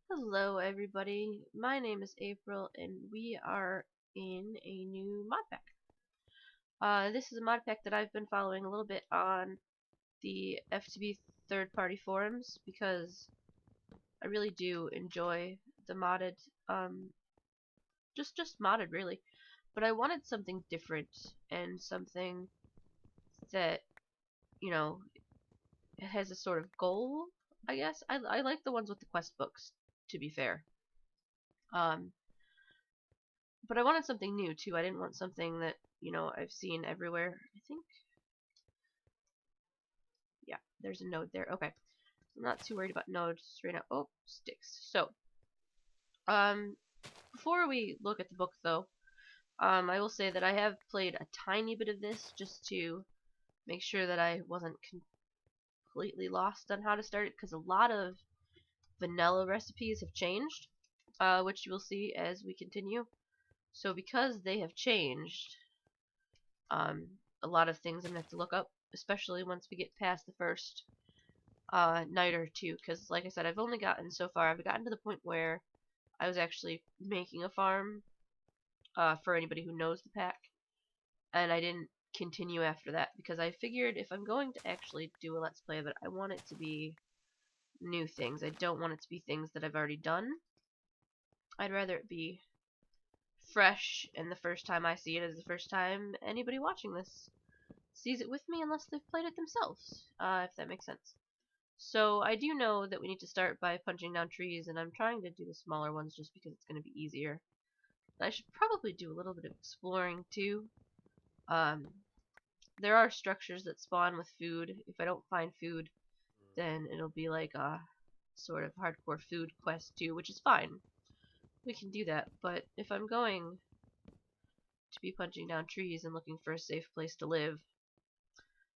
Hello everybody, my name is April and we are in a new mod pack. This is a mod pack that I've been following a little bit on the FTB third-party forums because I really do enjoy the modded, just modded really. But I wanted something different and something that, you know, has a sort of goal, I guess. I like the ones with the quest books, to be fair. Um, But I wanted something new too. I didn't want something that, I've seen everywhere. I think, yeah, there's a node there. Okay. I'm not too worried about nodes right now. Oh, sticks. So, um, before we look at the book though, I will say that I have played a tiny bit of this just to make sure that I wasn't completely lost on how to start it, because a lot of vanilla recipes have changed, which you will see as we continue. So because they have changed, um, a lot of things I'm gonna have to look up, especially once we get past the first night or two, because like I said, I've only gotten so far. I've gotten to the point where I was actually making a farm for anybody who knows the pack, and I didn't continue after that because I figured if I'm going to actually do a let's play of it, I want it to be new things. I don't want it to be things that I've already done. I'd rather it be fresh, and the first time I see it is the first time anybody watching this sees it with me, unless they've played it themselves, if that makes sense. So I do know that we need to start by punching down trees, and I'm trying to do the smaller ones just because it's going to be easier. I should probably do a little bit of exploring too. Um, there are structures that spawn with food. If I don't find food, then it'll be like a sort of hardcore food quest too, which is fine. We can do that, but if I'm going to be punching down trees and looking for a safe place to live,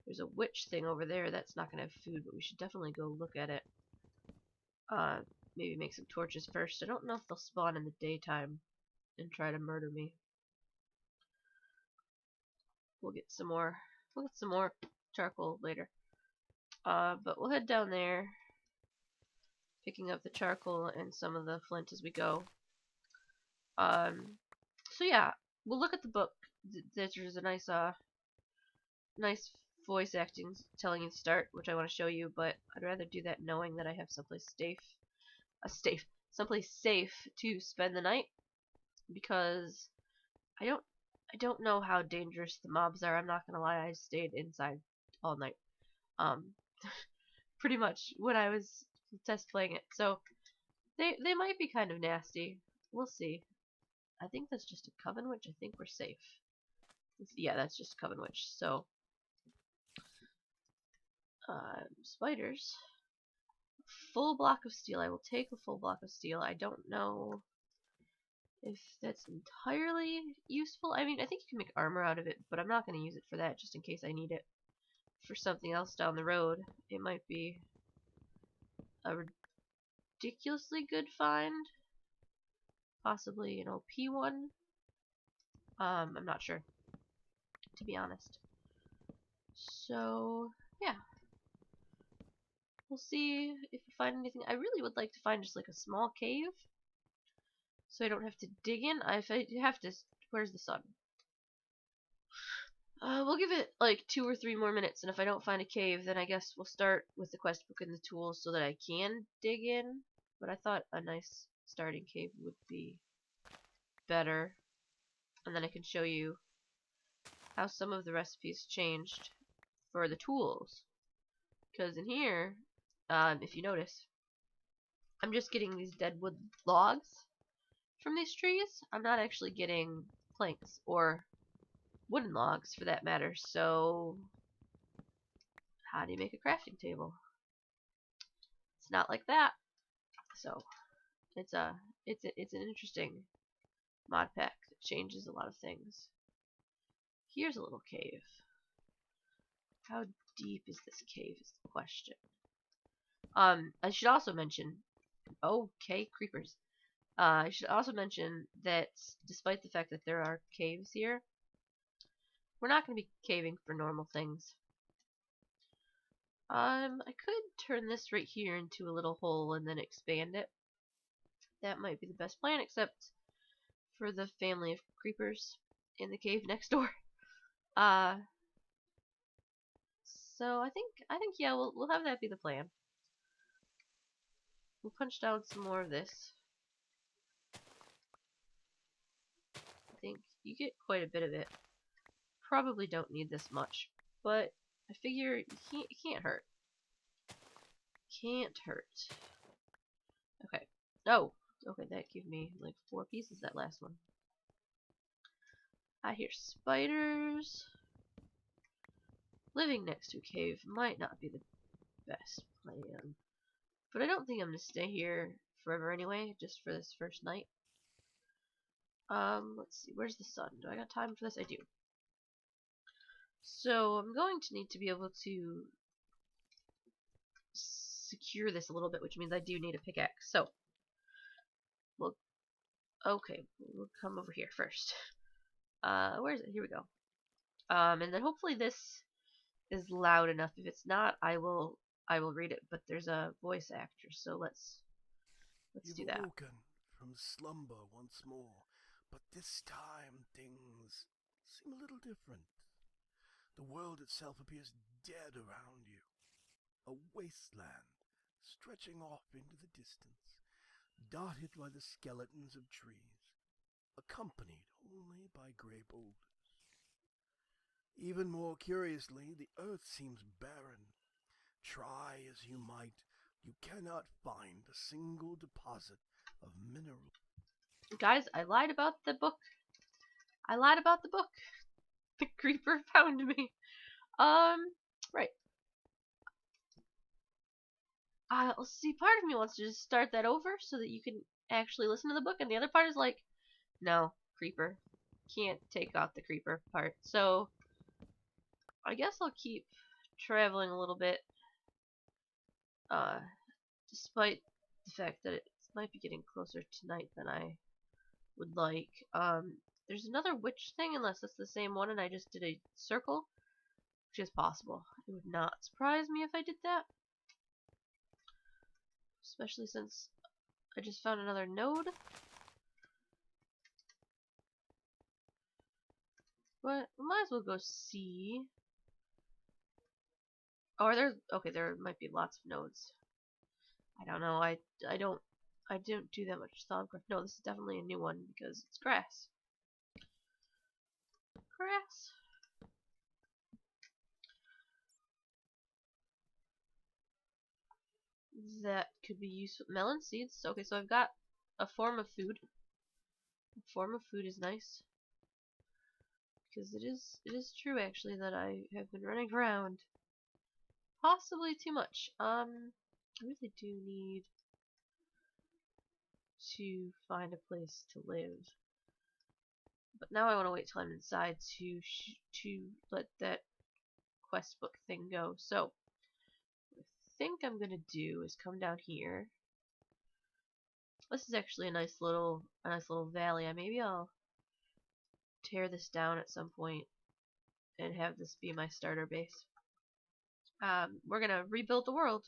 there's a witch thing over there that's not going to have food, but we should definitely go look at it. Uh, maybe make some torches first. I don't know if they'll spawn in the daytime and try to murder me. We'll get some more. We'll get some more charcoal later. But we'll head down there, picking up the charcoal and some of the flint as we go. So yeah, we'll look at the book. There's a nice voice acting telling you to start, which I want to show you. But I'd rather do that knowing that I have someplace someplace safe to spend the night, because I don't know how dangerous the mobs are. I'm not gonna lie, I stayed inside all night. Um, pretty much when I was test playing it. So they might be kind of nasty. We'll see. I think that's just a coven witch. I think we're safe. Yeah, that's just a coven witch. So spiders. Full block of steel. I will take a full block of steel. I don't know if that's entirely useful. I mean, I think you can make armor out of it, but I'm not going to use it for that, just in case I need it for something else down the road. It might be a ridiculously good find. Possibly an OP one. I'm not sure, to be honest. So, yeah. We'll see if we find anything. I really would like to find just like a small cave, so I don't have to dig in. If I have to, where's the sun? We'll give it like 2 or 3 more minutes, and if I don't find a cave, then I guess we'll start with the quest book and the tools so that I can dig in. But I thought a nice starting cave would be better, and then I can show you how some of the recipes changed for the tools. Because in here, if you notice, I'm just getting these dead wood logs from these trees. I'm not actually getting planks or wooden logs for that matter. So how do you make a crafting table? It's not like that. So it's an interesting mod pack that changes a lot of things. Here's a little cave. How deep is this cave is the question. I should also mention, okay, creepers. I should also mention that despite the fact that there are caves here, we're not going to be caving for normal things. I could turn this right here into a little hole and then expand it. that might be the best plan, except for the family of creepers in the cave next door. Uh, so I think yeah, we'll have that be the plan. We'll punch down some more of this. I think you get quite a bit of it. Probably don't need this much, but I figure it can't hurt. Can't hurt. Okay. Oh, okay, that gave me like 4 pieces, that last one. I hear spiders. Living next to a cave might not be the best plan. But I don't think I'm gonna stay here forever anyway, just for this first night. Let's see, where's the sun? Do I got time for this? I do. So I'm going to need to be able to secure this a little bit, which means I do need a pickaxe. So, we'll come over here first. Where is it? Here we go. And then hopefully this is loud enough. If it's not, I will read it. But there's a voice actor, so let's do that. You've awoken from slumber once more, but this time things seem a little different. The world itself appears dead around you, a wasteland stretching off into the distance, dotted by the skeletons of trees, accompanied only by gray boulders. Even more curiously, the earth seems barren. Try as you might, you cannot find a single deposit of mineral. Guys, I lied about the book. I lied about the book. The creeper found me. Right. Let's see, part of me wants to just start that over so that you can actually listen to the book, and the other part is like, no, creeper. Can't take out the creeper part. So, I guess I'll keep traveling a little bit. Despite the fact that it might be getting closer to night than I would like. There's another witch thing, unless it's the same one and I just did a circle, which is possible. It would not surprise me if I did that. Especially since I just found another node. But we might as well go see. Oh, there might be lots of nodes. I don't know. I didn't do that much Thaumcraft. No, this is definitely a new one because it's grass. Grass. That could be useful. Melon seeds. Okay, so I've got a form of food. A form of food is nice. Because it is true actually that I have been running around possibly too much. I really do need to find a place to live. But now I want to wait till I'm inside to let that quest book thing go. So what I think I'm gonna do is come down here. This is actually a nice little valley. Maybe I'll tear this down at some point and have this be my starter base. We're gonna rebuild the world.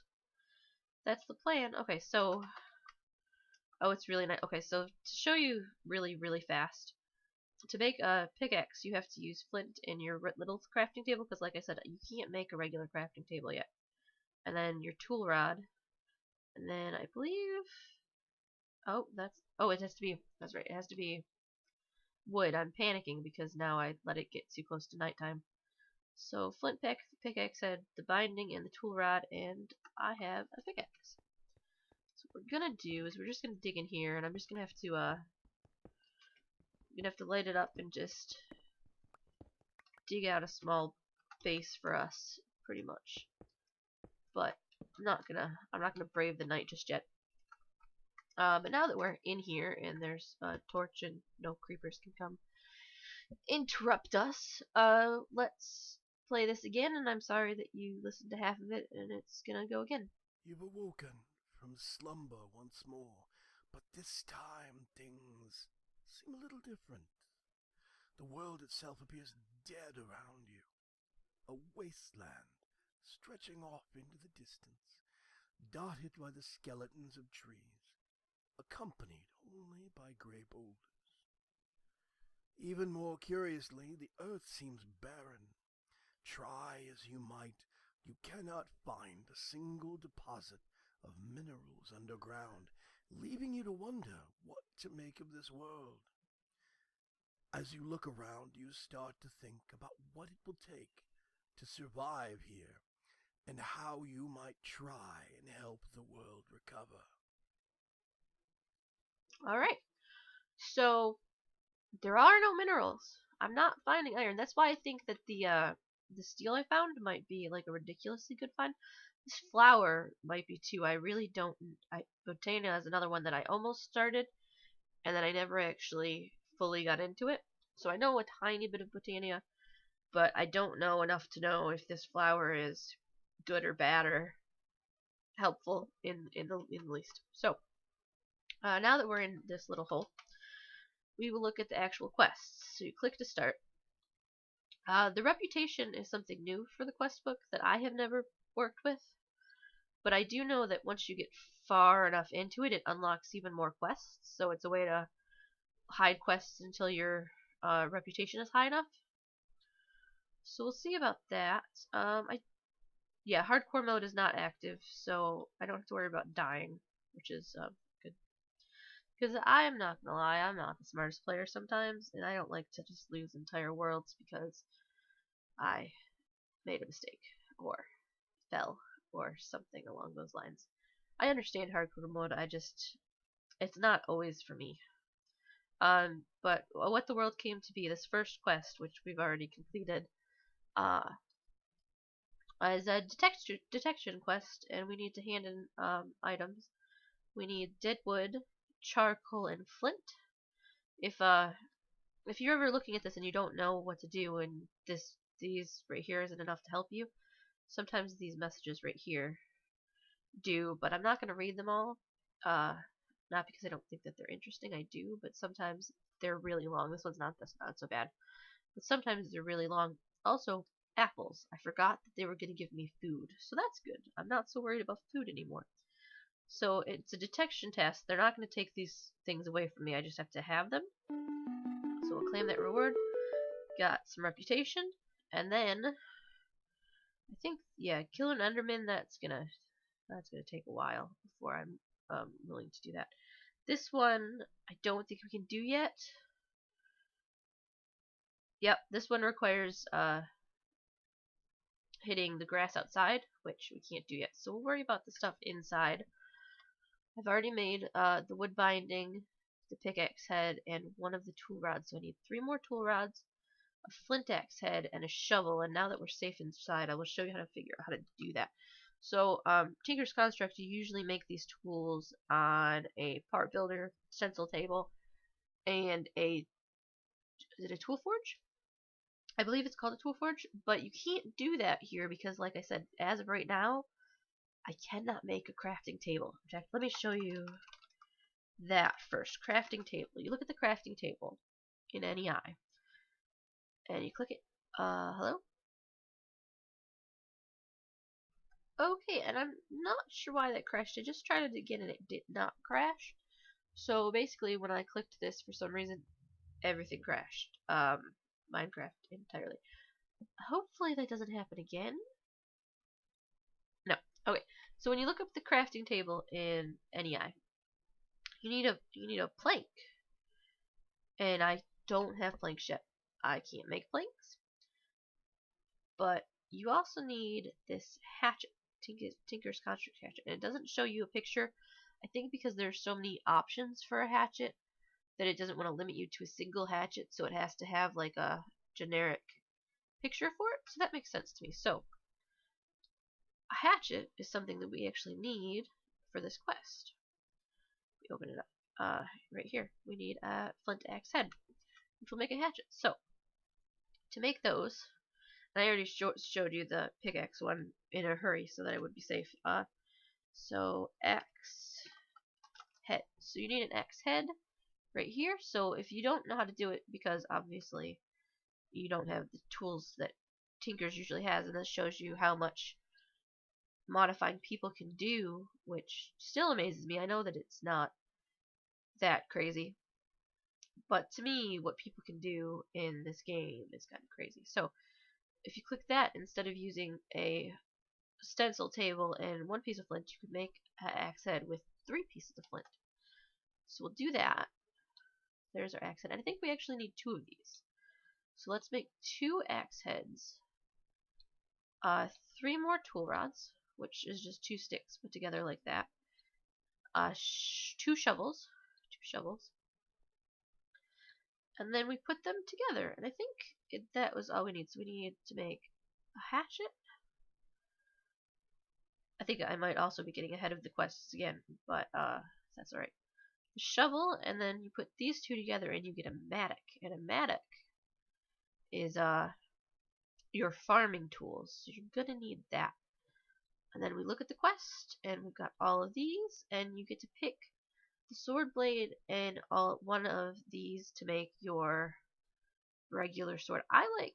That's the plan. Okay, so it's really nice. Okay, so to show you really fast, to make a pickaxe, you have to use flint in your little crafting table, because like I said, you can't make a regular crafting table yet. And then your tool rod, and then I believe, it has to be, that's right, it has to be wood. I'm panicking because now I let it get too close to nighttime. So flint pickaxe had the binding and the tool rod, and I have a pickaxe. So what we're gonna do is we're just gonna dig in here, and I'm just gonna have to light it up and just dig out a small base for us, pretty much. But I'm not gonna brave the night just yet. But now that we're in here and there's a torch and no creepers can come interrupt us, let's play this again, and I'm sorry that you listened to half of it, and it's gonna go again. You've awoken from slumber once more, but this time things seem a little different. The world itself appears dead around you, a wasteland stretching off into the distance, dotted by the skeletons of trees, accompanied only by gray boulders. Even more curiously, the earth seems barren. Try as you might, you cannot find a single deposit of minerals underground, leaving you to wonder what to make of this world. As you look around, you start to think about what it will take to survive here and how you might try and help the world recover. Alright. So, there are no minerals. I'm not finding iron. That's why I think that the steel I found might be like a ridiculously good find. This flower might be too. I really don't. Botania is another one that I almost started, and then I never actually fully got into it. So I know a tiny bit of Botania, but I don't know enough to know if this flower is good or bad or helpful in the least. So now that we're in this little hole, we will look at the actual quests. So you click to start. The reputation is something new for the quest book that I have never worked with, but I do know that once you get far enough into it, it unlocks even more quests. So it's a way to hide quests until your reputation is high enough. So we'll see about that. Yeah, hardcore mode is not active, so I don't have to worry about dying, which is good. Because I am not gonna lie, I'm not the smartest player sometimes, and I don't like to just lose entire worlds because I made a mistake, or fell, or something along those lines. I understand hardcore mode, it's not always for me. But what the world came to be, this first quest, which we've already completed, is a detection quest, and we need to hand in items. We need dead wood, charcoal, and flint. If you're ever looking at this and you don't know what to do, and these right here isn't enough to help you, sometimes these messages right here do, but I'm not going to read them all. Not because I don't think that they're interesting, I do, but sometimes they're really long. This one's not so bad, but sometimes they're really long. Also, apples. I forgot that they were going to give me food, so that's good. I'm not so worried about food anymore. So it's a detection test. They're not going to take these things away from me. I just have to have them. So we'll claim that reward. Got some reputation, and then I think, yeah, kill an Enderman. That's gonna take a while before I'm willing to do that. This one I don't think we can do yet. Yep, this one requires hitting the grass outside, which we can't do yet. So we'll worry about the stuff inside. I've already made the wood binding, the pickaxe head, and one of the tool rods. So I need 3 more tool rods, a flint axe head, and a shovel. And now that we're safe inside, I will show you how to figure out how to do that. So, Tinker's Construct, you usually make these tools on a part builder stencil table and is it a tool forge? I believe it's called a tool forge, but you can't do that here because, like I said, as of right now, I cannot make a crafting table. In fact, let me show you that first. Crafting table. You look at the crafting table in NEI, and you click it. Hello? Okay, and I'm not sure why that crashed. I just tried it again and it did not crash. So basically, when I clicked this, for some reason, everything crashed. Minecraft entirely. Hopefully that doesn't happen again. No. Okay. So when you look up the crafting table in NEI, you need a plank. And I don't have planks yet. I can't make planks. But you also need this hatchet. Tinker's Construct hatchet. And it doesn't show you a picture. I think because there's so many options for a hatchet that it doesn't want to limit you to a single hatchet, so it has to have like a generic picture for it. So that makes sense to me. So a hatchet is something that we actually need for this quest. We open it up right here. We need a flint axe head, which will make a hatchet. So to make those, and I already showed you the pickaxe one in a hurry so that I would be safe. So axe head. So you need an axe head right here. So if you don't know how to do it, because obviously you don't have the tools that Tinker's usually has, and this shows you how much modifying people can do, which still amazes me. I know that it's not that crazy. But to me, what people can do in this game is kind of crazy. So if you click that, instead of using a stencil table and one piece of flint, you could make an axe head with 3 pieces of flint. So we'll do that. There's our axe head. And I think we actually need 2 of these. So let's make 2 axe heads. 3 more tool rods, which is just 2 sticks put together like that. 2 shovels. 2 shovels. And then we put them together. And I think that was all we need. So we need to make a hatchet. I think I might also be getting ahead of the quests again, but that's alright. The shovel, and then you put these 2 together and you get a mattock. And a mattock is your farming tools. So you're gonna need that. And then we look at the quest, and we've got all of these, and you get to pick the sword blade and one of these to make your regular sword. I like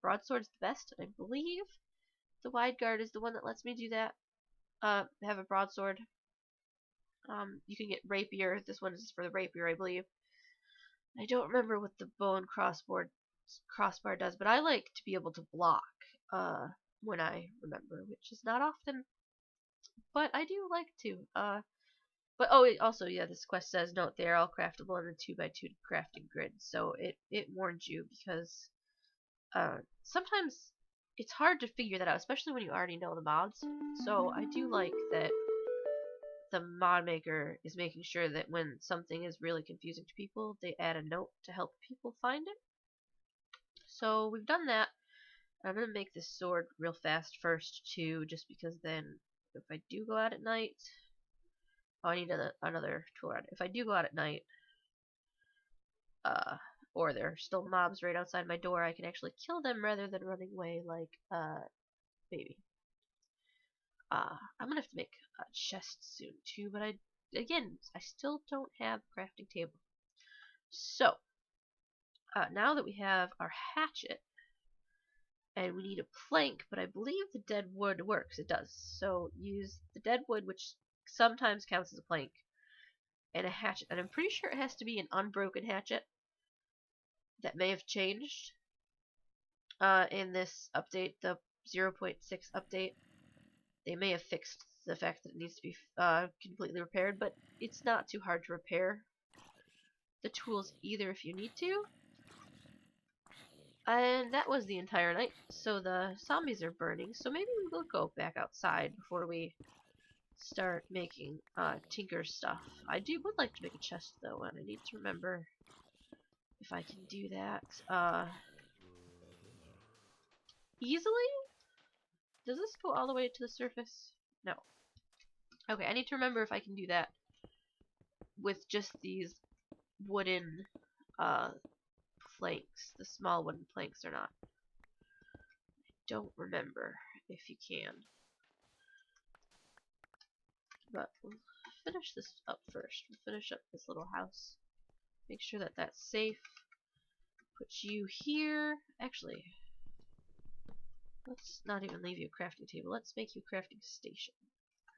broadswords the best, and I believe the wide guard is the one that lets me do that. Have a broadsword. You can get rapier. This one is for the rapier, I believe. I don't remember what the bow and crossbar does, but I like to be able to block when I remember, which is not often, but I do like to. But oh, also, yeah, this quest says note they are all craftable in the 2x2 crafting grid, so it warns you because sometimes it's hard to figure that out, especially when you already know the mods. So I do like that the mod maker is making sure that when something is really confusing to people, they add a note to help people find it. So we've done that. I'm going to make this sword real fast first, too, just because then if I do go out at night... Oh, I need another tool rod. If I do go out at night, or there are still mobs right outside my door, I can actually kill them rather than running away like a baby. I'm gonna have to make a chest soon too, but I still don't have a crafting table. So, now that we have our hatchet, and we need a plank, but I believe the dead wood works. It does. So use the dead wood, which sometimes counts as a plank, and a hatchet. And I'm pretty sure it has to be an unbroken hatchet. That may have changed in this update, the 0.6 update. They may have fixed the fact that it needs to be completely repaired, but it's not too hard to repair the tools either if you need to. And that was the entire night. So the zombies are burning, so maybe we will go back outside before we start making tinker stuff. I would like to make a chest though, and I need to remember if I can do that easily. Does this go all the way to the surface? No. Okay, I need to remember if I can do that with just these wooden planks, the small wooden planks or not. I don't remember if you can. But we'll finish this up first. We'll finish up this little house. Make sure that that's safe. Put you here. Actually, let's not even leave you a crafting table. Let's make you a crafting station.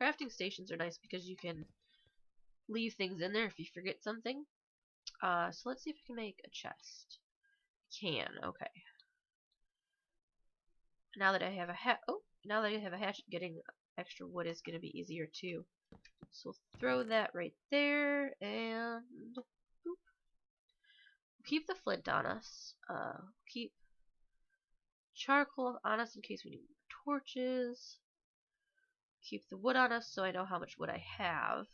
Crafting stations are nice because you can leave things in there if you forget something. So let's see if I can make a chest. I can. Okay. Now that I have a hatchet, getting extra wood is going to be easier too. So we'll throw that right there, and boop. Keep the flint on us. Keep charcoal on us in case we need more torches. Keep the wood on us so I know how much wood I have.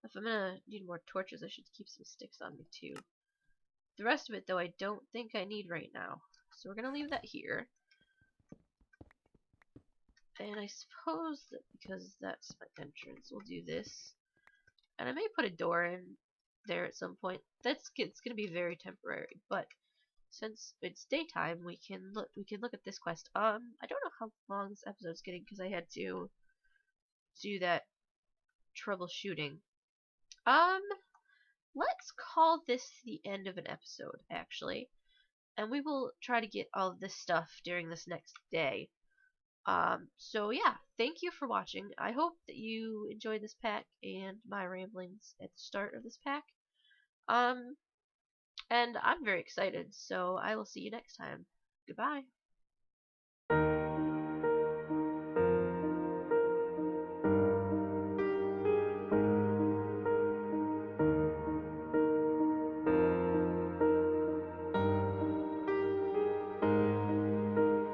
If I'm gonna need more torches, I should keep some sticks on me too. The rest of it, though, I don't think I need right now. So we're gonna leave that here. And I suppose that because that's my entrance, we'll do this. And I may put a door in there at some point. It's gonna be very temporary, but since it's daytime, we can look at this quest. I don't know how long this episode's getting because I had to do that troubleshooting. Let's call this the end of an episode, actually. And we will try to get all of this stuff during this next day. So yeah, thank you for watching. I hope that you enjoyed this pack and my ramblings at the start of this pack. Um, and I'm very excited, so I will see you next time. Goodbye.